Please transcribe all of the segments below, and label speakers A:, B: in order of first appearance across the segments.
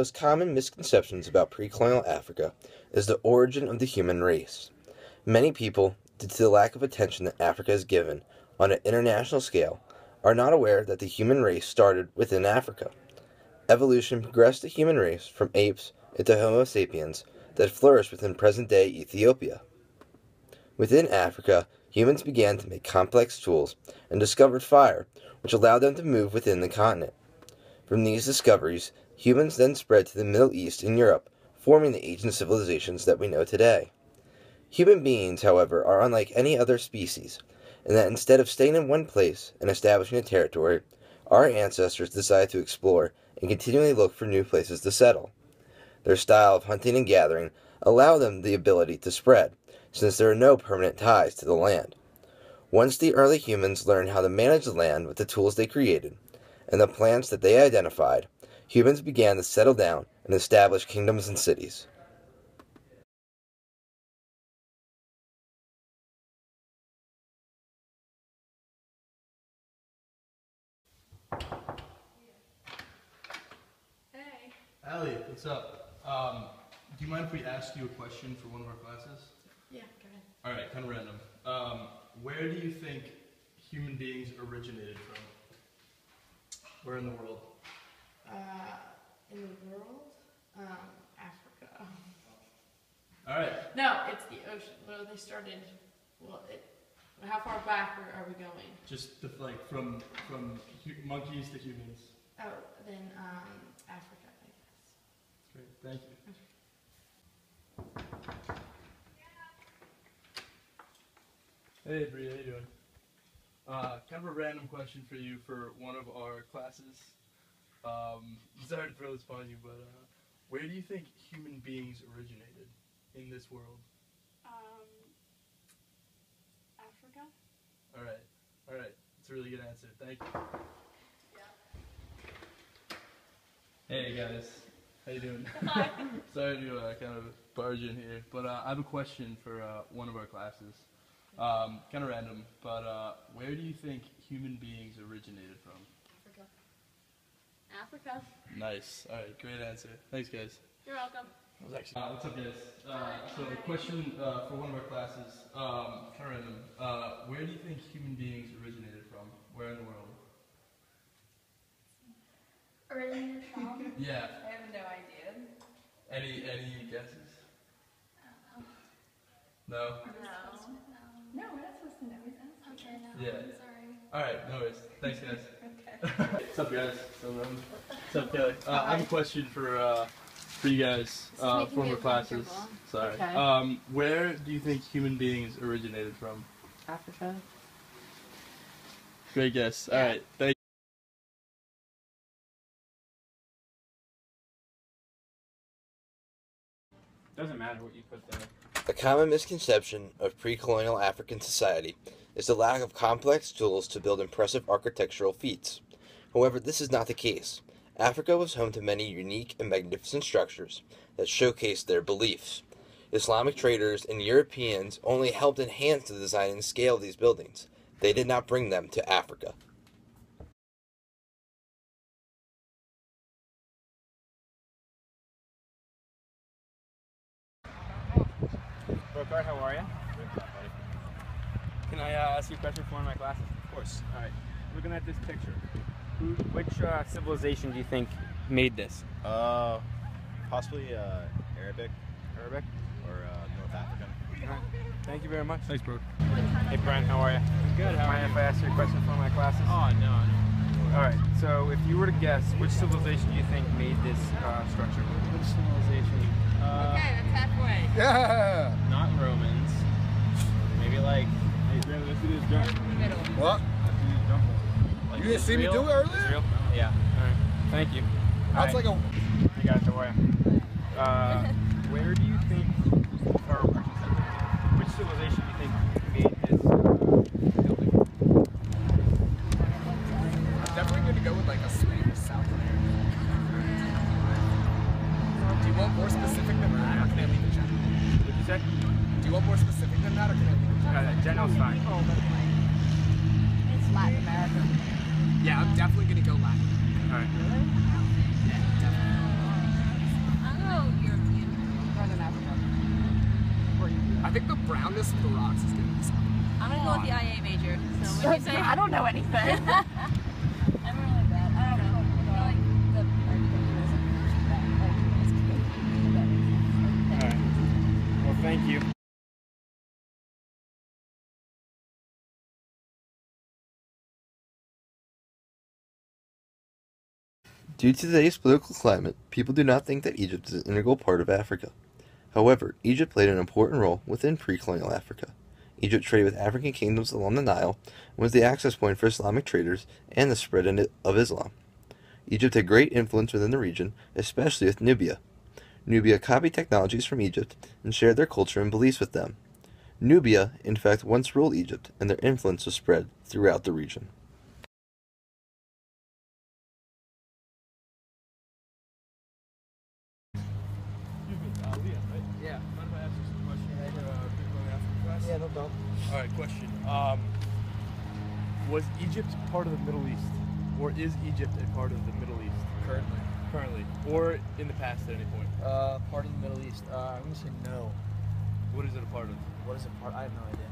A: most common misconceptions about pre-colonial Africa is the origin of the human race. Many people, due to the lack of attention that Africa is given on an international scale, are not aware that the human race started within Africa. Evolution progressed the human race from apes into Homo sapiens that flourished within present-day Ethiopia. Within Africa, humans began to make complex tools and discovered fire, which allowed them to move within the continent. From these discoveries, humans then spread to the Middle East and Europe, forming the ancient civilizations that we know today. Human beings, however, are unlike any other species, in that instead of staying in one place and establishing a territory, our ancestors decided to explore and continually look for new places to settle. Their style of hunting and gathering allowed them the ability to spread, since there are no permanent ties to the land. Once the early humans learned how to manage the land with the tools they created, and the plants that they identified, humans began to settle down and establish kingdoms and cities.
B: Hey.
C: Allie, what's up? Do you mind if we ask you a question for one of our classes?
B: Yeah, go ahead.
C: Alright, kind of random. Where do you think human beings originated from? Where in the world?
B: In the world? Africa.
C: Alright.
B: No, it's the ocean. Well, they started, how far back are we going?
C: Just like from monkeys to humans.
B: Oh, then, Africa, I guess.
C: Great, thank you. Hey Bree, how you doing? Kind of a random question for you for one of our classes. Sorry to throw this upon you, but where do you think human beings originated in this world?
B: Africa?
C: Alright. That's a really good answer. Thank you.
B: Yeah.
C: Hey guys, how you doing?
B: Hi.
C: Sorry to kind of barge in here, but I have a question for one of our classes. Kind of random, but where do you think human beings originated from?
B: Africa.
C: Nice. Alright, great answer. Thanks guys.
B: You're welcome.
C: What's up guys? So a question for one of our classes, kind of random. Where do you think human beings originated from? Where in the world?
D: Originated from?
C: Yeah.
D: I have no idea.
C: Any guesses? No?
D: No. No, we're not supposed to know. Okay, no.
C: Yeah.
D: I'm sorry.
C: Alright, no worries. Thanks guys.
D: Okay.
C: What's up guys? What's up Kelly? I have a question for you guys, former classes. Sorry.
B: Okay.
C: Where do you think human beings originated from?
B: Africa.
C: Great guess.
B: Yeah.
C: Alright, thank
E: Doesn't matter what you put there.
A: A common misconception of pre-colonial African society is the lack of complex tools to build impressive architectural feats. However, this is not the case. Africa was home to many unique and magnificent structures that showcased their beliefs. Islamic traders and Europeans only helped enhance the design and scale of these buildings. They did not bring them to Africa.
E: Brokar, how are you? Can I ask you a question for one of my classes? Of course. All right. Looking at this picture, which civilization do you think made this?
F: Possibly Arabic
E: Arabic?
F: or North African.
E: All right. Thank you very much.
C: Thanks, bro.
E: Hey, Brent, how are you?
C: Good. How
E: Mind if I ask you a question for one of my classes?
C: Oh no.
E: All right. So, if you were to guess, which civilization do you think made this structure?
C: Which civilization?
B: Okay, that's halfway.
F: Yeah.
E: Not Romans. Maybe like. Hey, Brent, let's do this jump.
B: Middle.
F: What?
E: Let's do this jump. Like
F: You didn't see me
E: Israel?
F: do it earlier?
E: Israel? Yeah. All right. Thank you.
F: That's
E: All right.
F: like a.
E: Hey guys, how are you? Where do you think, or which civilization do you think made this building?
F: I'm definitely going to go with like a Spanish South America. Do you want more specific than that, or can I leave it general?
E: What'd you say?
F: Do you want more specific than that, or can I leave it general?
E: General's fine.
D: It's Latin America.
F: Yeah, I'm definitely going to go Latin.
E: All right.
F: Yeah, definitely. think the brownness of the rocks is gonna be something.
G: I'm gonna go with the IA major. So when you say
B: I don't know anything.
G: I'm really bad. I don't know. I like the
E: All right. Well, thank you.
A: Due to today's political climate, people do not think that Egypt is an integral part of Africa. However, Egypt played an important role within pre-colonial Africa. Egypt traded with African kingdoms along the Nile and was the access point for Islamic traders and the spread of Islam. Egypt had great influence within the region, especially with Nubia. Nubia copied technologies from Egypt and shared their culture and beliefs with them. Nubia, in fact, once ruled Egypt, and their influence was spread throughout the region.
C: Yeah. Mind if I ask you some questions for pre-colonial African class?
F: Yeah, no problem.
C: All right, question. Was Egypt part of the Middle East, or is Egypt a part of the Middle East currently, or in the past at any point?
F: Part of the Middle East. I'm gonna say no.
C: What is it a part of?
F: What is it part? I have no idea.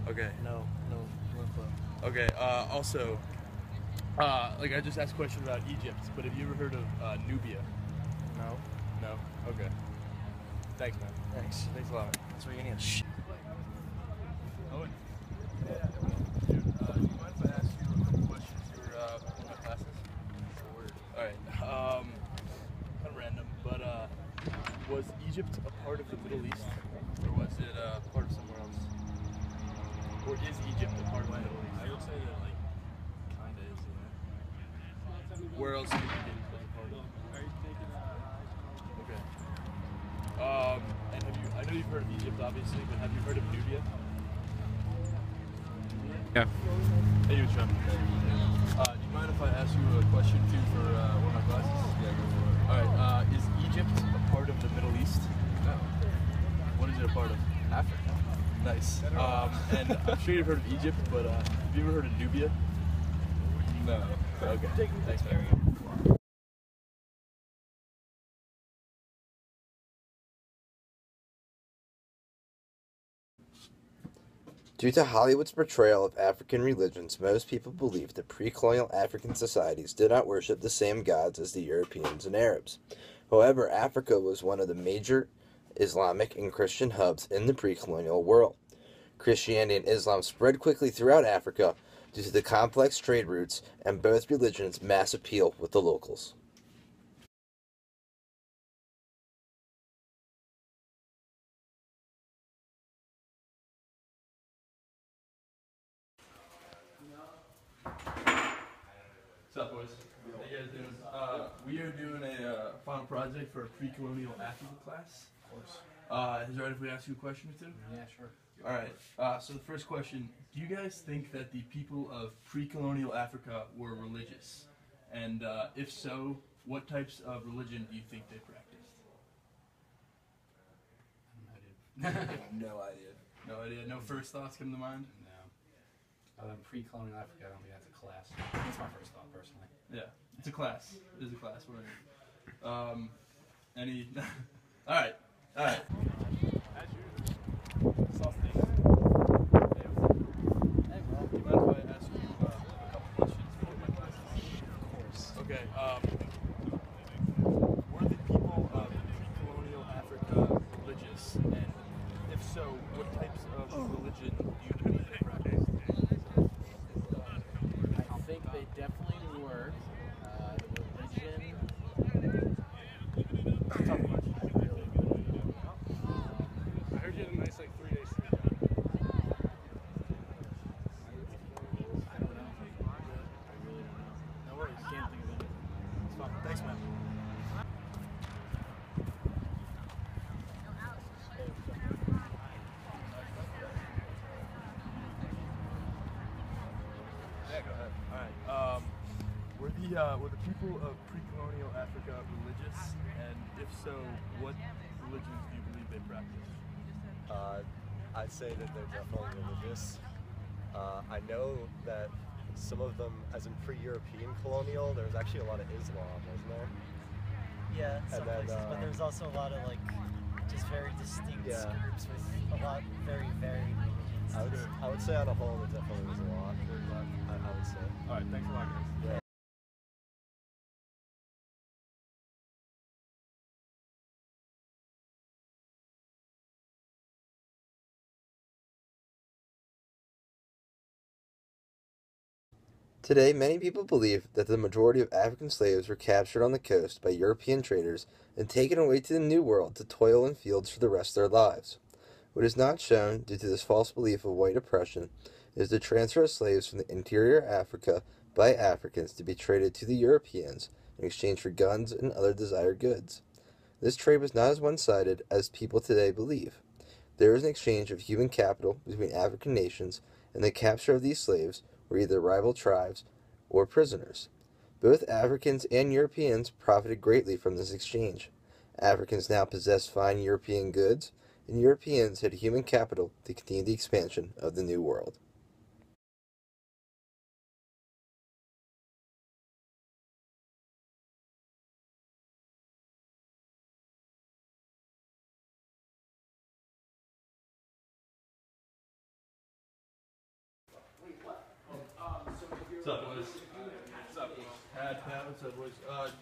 C: Okay.
F: No clue.
C: Okay. Also, like I just asked a question about Egypt, but have you ever heard of Nubia?
F: No.
C: No. Okay. Thanks, man.
F: Thanks.
C: Thanks a lot.
F: That's what you're gonna get.
C: Owen. Yeah. Dude, do you mind if I ask you a couple questions for one of my classes? All right. Kind of random, but was Egypt a part of the Middle East, or was it part of somewhere else? Or is Egypt a part of the Middle East?
H: I would say that, like, kind of is, yeah.
C: Where else do you think it was a part of?
H: Are you thinking
C: Okay. And I know you've heard of Egypt, obviously, but have you heard of Nubia?
E: Yeah.
C: Hey, you, Sean. Do you mind if I ask you a question, too, for one of my classes? Yeah, go for it. All right. Is Egypt a part of the Middle East?
H: No.
C: What is it a part of?
H: Africa.
C: Nice. And I'm sure you've heard of Egypt, but have you ever heard of Nubia?
H: No.
C: Okay. Thanks, man.
A: Due to Hollywood's portrayal of African religions, most people believe that pre-colonial African societies did not worship the same gods as the Europeans and Arabs. However, Africa was one of the major Islamic and Christian hubs in the pre-colonial world. Christianity and Islam spread quickly throughout Africa due to the complex trade routes and both religions' mass appeal with the locals.
C: What's up, boys? How you guys doing? We are doing a final project for a pre-colonial Africa class.
F: Of course.
C: Is it right if we ask you a question or two?
F: Yeah, sure.
C: All right. So the first question: do you guys think that the people of pre-colonial Africa were religious? And if so, what types of religion do you think they practiced?
F: No idea.
C: No idea. No first thoughts come to mind.
I: No. Pre-colonial Africa, I don't think that's a class. That's my first thought, personally.
C: Yeah, it's a class. It is a class. We're in. Any? All right. All right. Okay, were the people of pre-colonial Africa religious? And if so, what types of religion do you believe they practiced?
F: I think they definitely were. Religion.
C: Tough question.
H: I heard you had a nice, like, 3 days.
F: I don't know. I really don't know.
C: No worries.
F: Can't think of anything.
C: It's fine. Thanks, man. Yeah, go ahead. All right. Were the people of pre-colonial Africa religious? And if so, what religions do you believe they practiced?
J: I'd say that they're definitely religious. I know that some of them, as in pre-European colonial, there was actually a lot of Islam, wasn't there?
K: Yeah, some
J: And then,
K: places, but there's also a lot of like just very distinct
J: Yeah.
K: groups with a lot very varied religions.
J: I would say on a whole, there definitely was a lot. I would say.
E: All right, thanks a lot, guys.
J: Yeah.
A: Today, many people believe that the majority of African slaves were captured on the coast by European traders and taken away to the New World to toil in fields for the rest of their lives. What is not shown, due to this false belief of white oppression, is the transfer of slaves from the interior Africa by Africans to be traded to the Europeans in exchange for guns and other desired goods. This trade was not as one-sided as people today believe. There was an exchange of human capital between African nations, and the capture of these slaves were either rival tribes or prisoners. Both Africans and Europeans profited greatly from this exchange. Africans now possessed fine European goods, and Europeans had human capital to continue the expansion of the New World.
C: What's up, boys? What's up, Will? Pat, what's up, boys?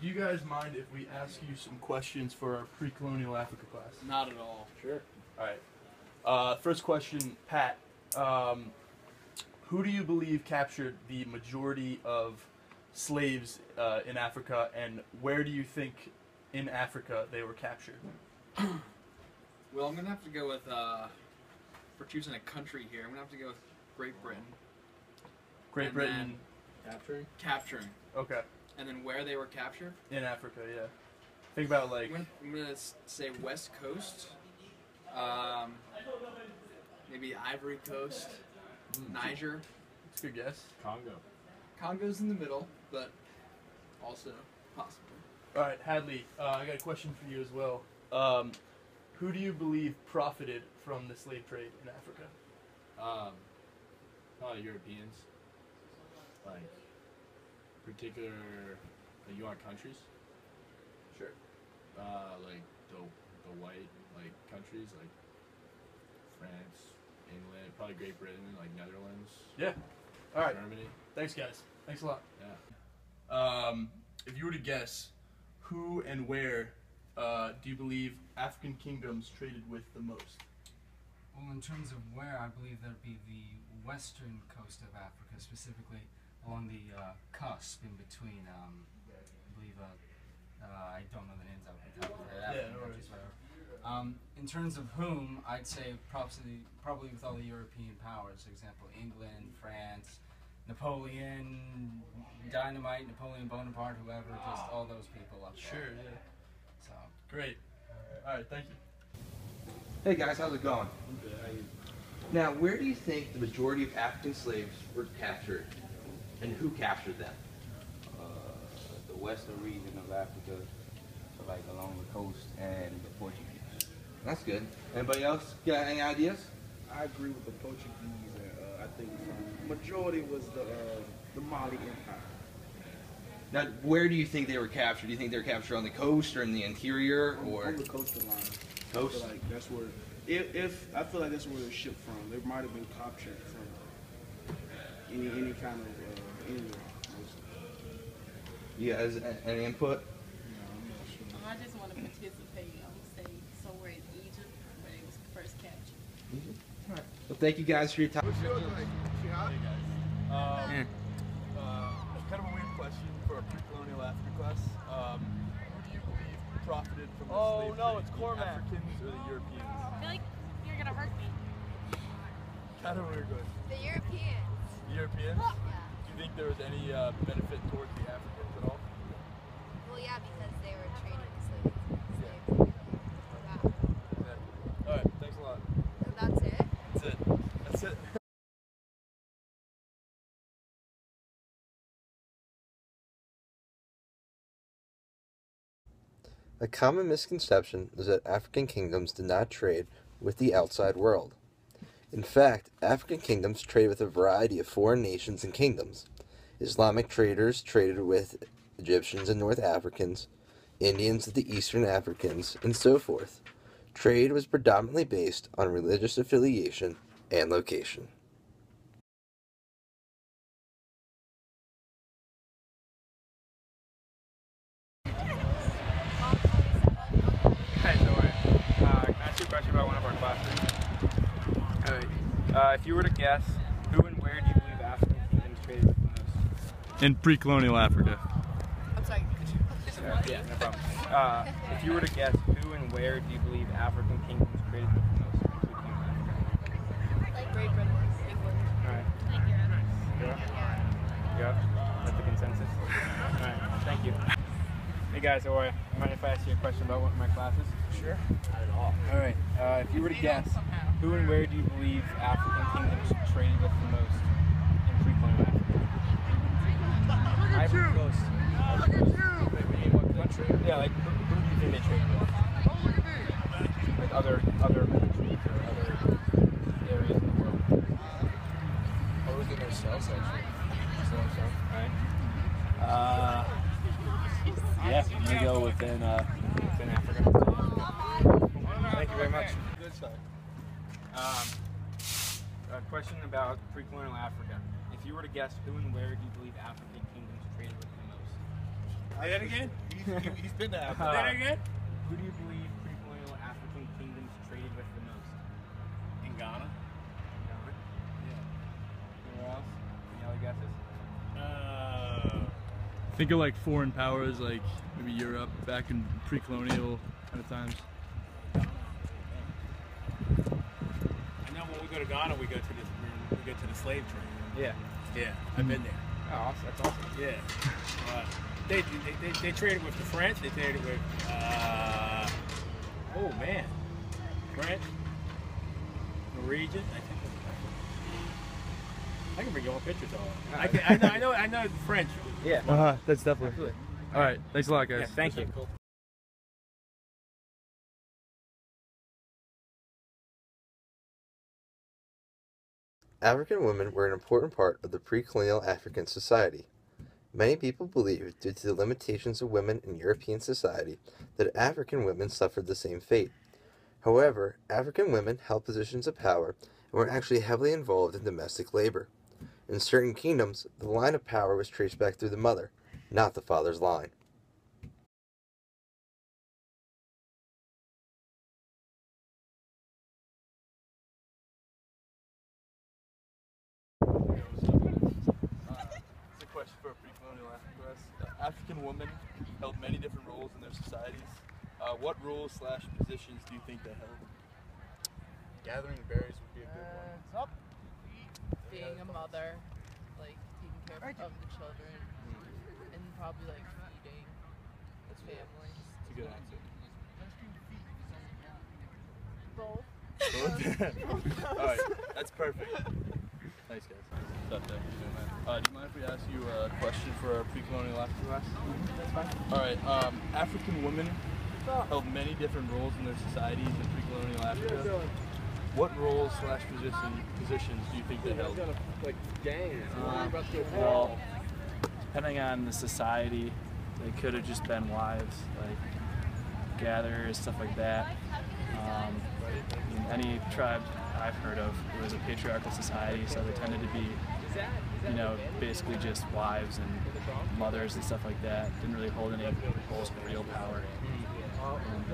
C: Do you guys mind if we ask you some questions for our pre-colonial Africa class?
F: Not at all.
C: Sure. All right. First question, Pat. Who do you believe captured the majority of slaves in Africa, and where do you think in Africa they were captured?
F: Well, I'm gonna have to go with for choosing a country here. I'm gonna have to go with Great Britain.
C: Great
F: And
C: Britain.
F: Capturing.
C: Okay.
F: And then where they were captured?
C: In Africa, yeah. Think about like.
F: I'm gonna say West Coast. Maybe Ivory Coast, Niger.
C: That's a good guess.
E: Congo.
F: Congo's in the middle, but also possible.
C: All right, Hadley. I got a question for you as well. Who do you believe profited from the slave trade in Africa?
H: Probably Europeans. Like, particular, like, you want countries?
C: Sure.
H: Like the white, like, countries, like France, England, probably Great Britain, like Netherlands.
C: Yeah. All right.
H: Germany.
C: Thanks, guys. Thanks a lot.
H: Yeah.
C: If you were to guess, who and where do you believe African kingdoms traded with the most?
I: Well, in terms of where, I believe that'd be the western coast of Africa, specifically along the cusp in between. I believe I don't know the names out the top of my head.
C: Yeah, no worries.
I: In terms of whom, I'd say probably with all the European powers, for example, England, France, Napoleon Dynamite, Napoleon Bonaparte, whoever, just all those people up there.
C: Sure, yeah.
I: So
C: Great. All right, thank you.
A: Hey guys, how's it going? Now, where do you think the majority of African slaves were captured, and who captured them?
L: The western region of Africa, so like along the coast, and the Portuguese.
A: That's good. Anybody else got any ideas?
M: I agree with the Portuguese, and I think the majority was the Mali Empire.
A: Now, where do you think they were captured? Do you think they were captured on the coast or in the interior, or
M: On the coastal line.
A: coast?
M: I feel like that's where, if I feel like that's where it shipped from. They might have been captured from any kind of anywhere.
A: You guys, any input?
B: I just want to participate. I'm gonna say somewhere in Egypt where it was first captured.
A: All right. Well, thank you guys for your time.
C: Hey guys. Kind of a weird question for a pre-colonial Africa class. Who do you believe profited from the slave trade? The Africans or the Europeans?
G: I feel like you're gonna hurt me.
C: Kind of a weird question.
G: The Europeans.
C: The Europeans?
G: Yeah.
C: Do you think there was any benefit towards the Africans at all?
G: Well, yeah, because they were trading slaves.
C: Yeah. All right. Thanks a lot.
G: So that's it?
C: That's it. That's it. A common misconception is that African kingdoms did not trade with the outside world. In fact, African kingdoms traded with a variety of foreign nations and kingdoms. Islamic traders traded with Egyptians and North Africans, Indians with the Eastern Africans, and so forth.
A: Trade was predominantly based on religious affiliation and location.
E: Hi, Zoe. Can I ask you a question about one of our classes? If you were to guess, who and where do you believe African kingdoms traded with the most?
C: In pre-colonial Africa.
G: I'm sorry.
E: Yeah, no problem. If you were to guess, who and where do you believe African kingdoms traded with the most? In pre-colonial Africa?
G: Like Great Britain, England.
E: Alright. Yeah? That's the consensus? Alright, thank you. Hey guys, how are you? Mind if I ask you a question about one of my classes? Sure. Not at all. Alright, if you were to guess, who and where do you believe African kingdoms traded with the most in pre-colonial Africa? Ivory Coast. In what country? Yeah, like, who do you think they traded with? Like other countries or other areas of the world?
H: What was in their cells actually?
E: Alright.
H: Yeah, I'm gonna go within
E: Africa. Thank you very much.
H: Good side.
E: A question about pre-colonial Africa. If you were to guess, who and where do you believe African kingdoms traded with the most?
H: Say that again? He's been to Africa. Say that again?
E: Who do you believe pre-colonial African kingdoms traded with the most?
H: In Ghana.
E: Ghana?
H: Yeah.
E: Anywhere else? Any other guesses?
C: Think of like foreign powers, like maybe Europe back in pre-colonial kind of times.
H: I know when we go to Ghana, we go to the slave trade.
E: Yeah.
H: Yeah, I've been there.
E: Oh, awesome. That's awesome.
H: Yeah. They traded with the French. They traded with oh man, French, Norwegian. I can bring you all pictures of it. I know the French.
E: Yeah.
C: That's definitely.
E: Absolutely.
C: All right. Thanks a lot, guys.
E: Yeah, thank you.
A: African women were an important part of the pre-colonial African society. Many people believe, due to the limitations of women in European society, that African women suffered the same fate. However, African women held positions of power and were actually heavily involved in domestic labor. In certain kingdoms, the line of power was traced back through the mother, not the father's line.
C: It's a question for a pre-colonial Africa. African women held many different roles in their societies. What roles/positions do you think they held?
H: Gathering berries would be a good one.
G: Being a mother, like taking care of the children, and probably like feeding the families.
C: It's a good answer.
G: Both.
C: Alright, that's perfect. Thanks, guys. Do you mind if we ask you a question for our pre-colonial Africa class?
E: That's fine.
C: Alright, African women held many different roles in their societies in pre-colonial Africa. What roles/positions do you think they held?
H: Like gangs.
N: Well, depending on the society, they could have just been wives, like gatherers, stuff like that. In any tribe I've heard of, it was a patriarchal society, so they tended to be, basically just wives and mothers and stuff like that. Didn't really hold any roles of real power. And,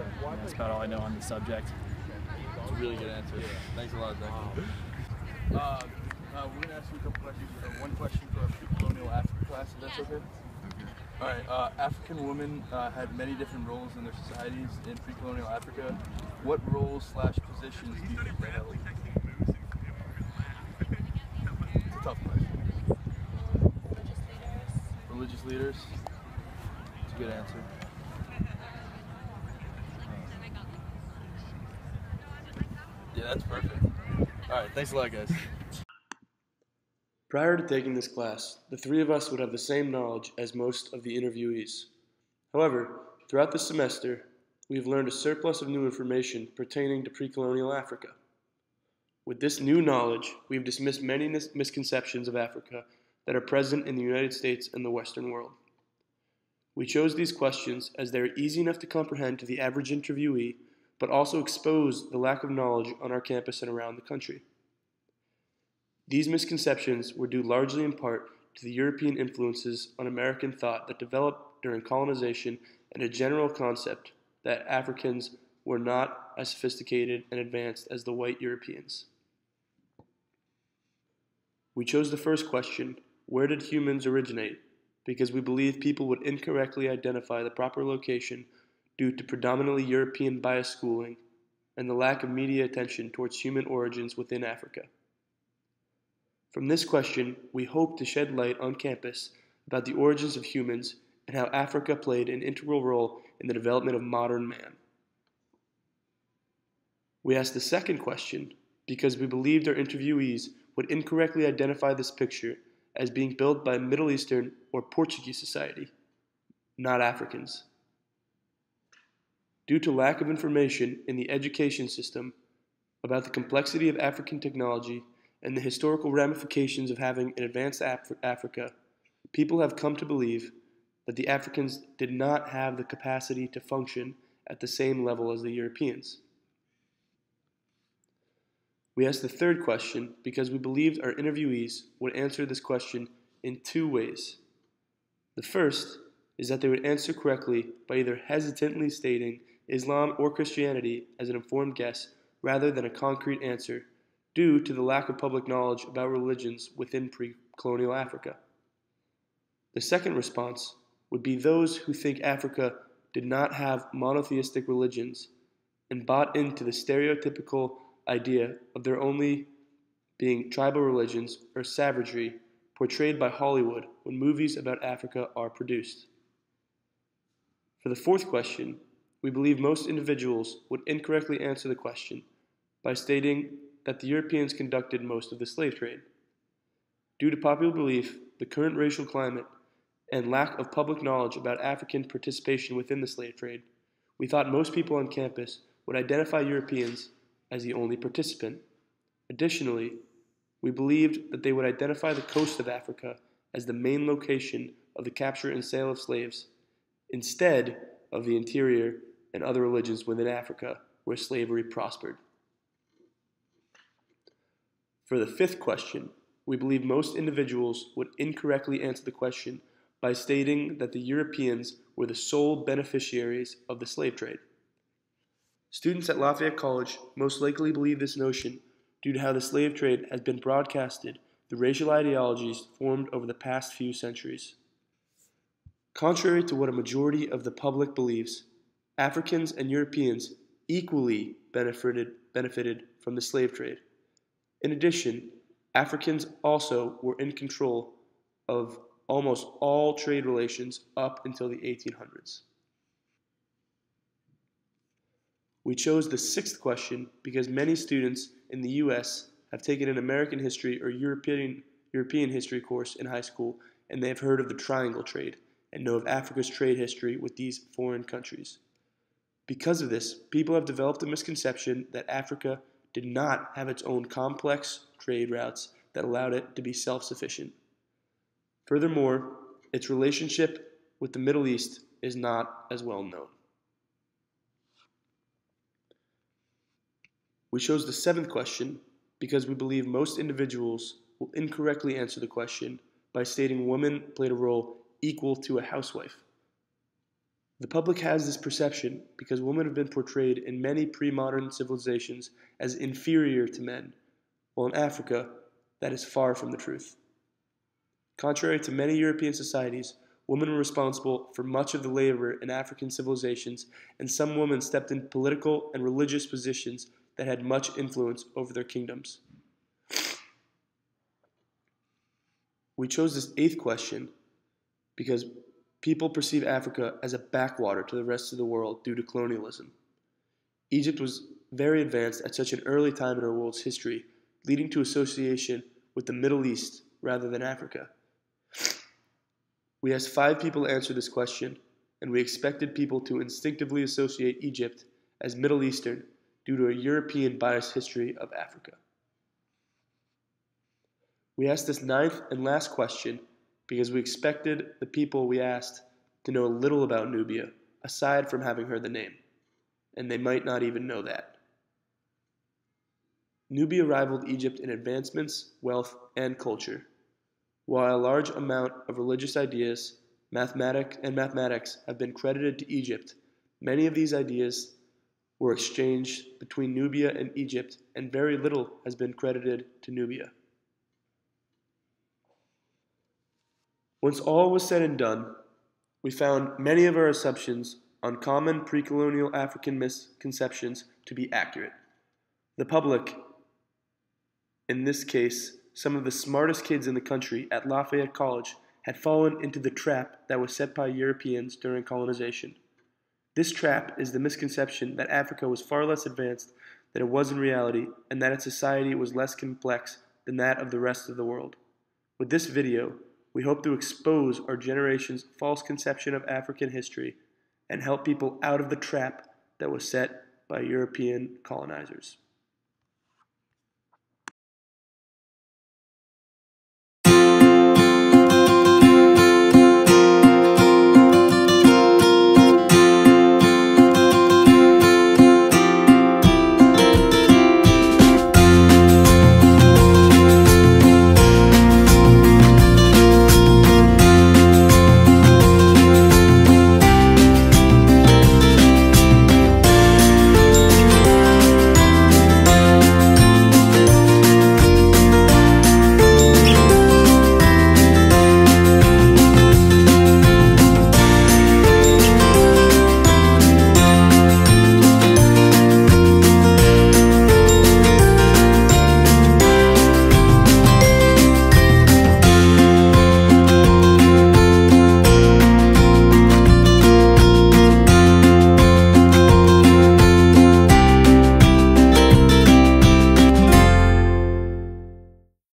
N: that's about all I know on the subject.
C: It's a really good answer. Thanks a lot, Zach. We're going to ask you a couple questions. One question for our pre-colonial Africa class, if that's okay? Alright, African women had many different roles in their societies in pre-colonial Africa. What roles/positions do you think they held? It's a tough question. Religious leaders? It's a good answer. Yeah, that's perfect. Alright, thanks a lot, guys.
O: Prior to taking this class, the three of us would have the same knowledge as most of the interviewees. However, throughout the semester, we have learned a surplus of new information pertaining to pre-colonial Africa. With this new knowledge, we have dismissed many misconceptions of Africa that are present in the United States and the Western world. We chose these questions as they are easy enough to comprehend to the average interviewee, but also exposed the lack of knowledge on our campus and around the country. These misconceptions were due largely in part to the European influences on American thought that developed during colonization and a general concept that Africans were not as sophisticated and advanced as the white Europeans. We chose the first question, where did humans originate? Because we believe people would incorrectly identify the proper location due to predominantly European bias schooling and the lack of media attention towards human origins within Africa. From this question, we hope to shed light on campus about the origins of humans and how Africa played an integral role in the development of modern man. We asked the second question because we believed our interviewees would incorrectly identify this picture as being built by Middle Eastern or Portuguese society, not Africans. Due to lack of information in the education system about the complexity of African technology and the historical ramifications of having an advanced Africa, people have come to believe that the Africans did not have the capacity to function at the same level as the Europeans. We asked the third question because we believed our interviewees would answer this question in two ways. The first is that they would answer correctly by either hesitantly stating Islam or Christianity as an informed guess rather than a concrete answer due to the lack of public knowledge about religions within pre-colonial Africa. The second response would be those who think Africa did not have monotheistic religions and bought into the stereotypical idea of there only being tribal religions or savagery portrayed by Hollywood when movies about Africa are produced. For the fourth question, we believe most individuals would incorrectly answer the question by stating that the Europeans conducted most of the slave trade. Due to popular belief, the current racial climate, and lack of public knowledge about African participation within the slave trade, we thought most people on campus would identify Europeans as the only participant. Additionally, we believed that they would identify the coast of Africa as the main location of the capture and sale of slaves, instead of the interior and other religions within Africa where slavery prospered. For the fifth question, we believe most individuals would incorrectly answer the question by stating that the Europeans were the sole beneficiaries of the slave trade. Students at Lafayette College most likely believe this notion due to how the slave trade has been broadcasted through racial ideologies formed over the past few centuries. Contrary to what a majority of the public believes, Africans and Europeans equally benefited from the slave trade. In addition, Africans also were in control of almost all trade relations up until the 1800s. We chose the sixth question because many students in the U.S. have taken an American history or European history course in high school, and they have heard of the triangle trade and know of Africa's trade history with these foreign countries. Because of this, people have developed a misconception that Africa did not have its own complex trade routes that allowed it to be self-sufficient. Furthermore, its relationship with the Middle East is not as well known. We chose the seventh question because we believe most individuals will incorrectly answer the question by stating women played a role equal to a housewife. The public has this perception because women have been portrayed in many pre-modern civilizations as inferior to men, while in Africa, that is far from the truth. Contrary to many European societies, women were responsible for much of the labor in African civilizations, and some women stepped in political and religious positions that had much influence over their kingdoms. We chose this eighth question because people perceive Africa as a backwater to the rest of the world due to colonialism. Egypt was very advanced at such an early time in our world's history, leading to association with the Middle East rather than Africa. We asked 5 people to answer this question, and we expected people to instinctively associate Egypt as Middle Eastern due to a European biased history of Africa. We asked this 9th and last question because we expected the people we asked to know little about Nubia, aside from having heard the name. and they might not even know that. Nubia rivaled Egypt in advancements, wealth, and culture. While a large amount of religious ideas, mathematics have been credited to Egypt, many of these ideas were exchanged between Nubia and Egypt, and very little has been credited to Nubia. Once all was said and done, we found many of our assumptions on common pre-colonial African misconceptions to be accurate. The public, in this case, some of the smartest kids in the country at Lafayette College, had fallen into the trap that was set by Europeans during colonization. This trap is the misconception that Africa was far less advanced than it was in reality, and that its society was less complex than that of the rest of the world. With this video, we hope to expose our generation's false conception of African history and help people out of the trap that was set by European colonizers.